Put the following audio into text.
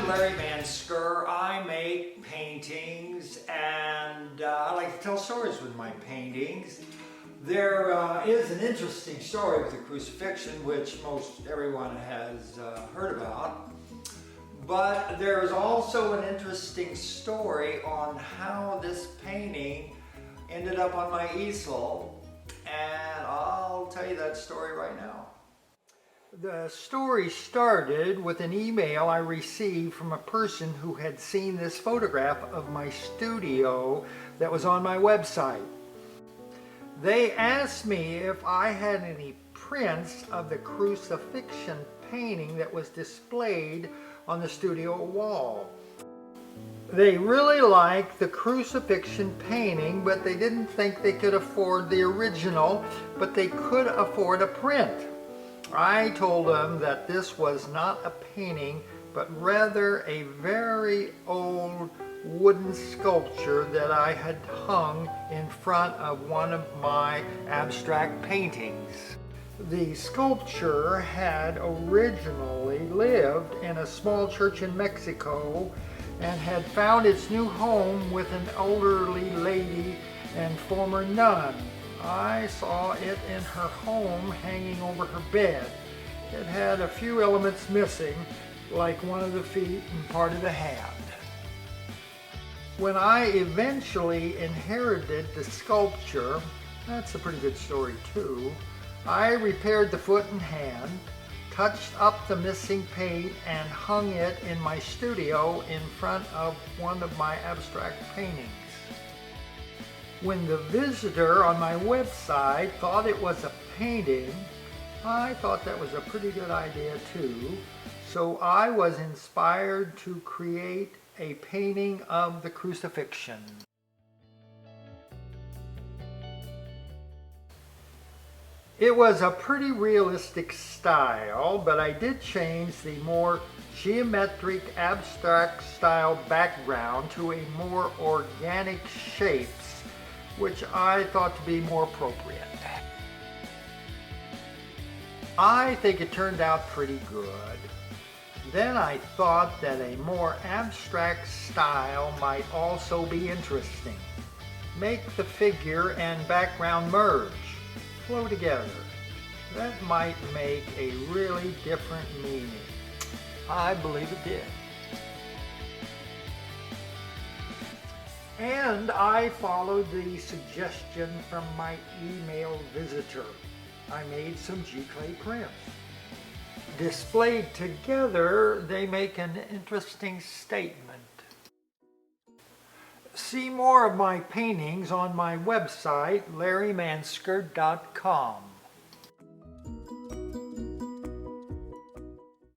I'm Larry Mansker. I make paintings and I like to tell stories with my paintings. There is an interesting story with the Crucifixion, which most everyone has heard about. But there is also an interesting story on how this painting ended up on my easel, and I'll tell you that story right now. The story started with an email I received from a person who had seen this photograph of my studio that was on my website. They asked me if I had any prints of the Crucifixion painting that was displayed on the studio wall. They really liked the Crucifixion painting, but they didn't think they could afford the original, but they could afford a print. I told them that this was not a painting, but rather a very old wooden sculpture that I had hung in front of one of my abstract paintings. The sculpture had originally lived in a small church in Mexico and had found its new home with an elderly lady and former nun. I saw it in her home hanging over her bed. It had a few elements missing, like one of the feet and part of the hand. When I eventually inherited the sculpture, that's a pretty good story too, I repaired the foot and hand, touched up the missing paint, and hung it in my studio in front of one of my abstract paintings. When the visitor on my website thought it was a painting, I thought that was a pretty good idea too, so I was inspired to create a painting of the Crucifixion. It was a pretty realistic style, but I did change the more geometric abstract style background to a more organic shapes, which I thought to be more appropriate. I think it turned out pretty good. Then I thought that a more abstract style might also be interesting. Make the figure and background merge, flow together. That might make a really different meaning. I believe it did. And I followed the suggestion from my email visitor. I made some G-clay prints. Displayed together, they make an interesting statement. See more of my paintings on my website, larrymansker.com.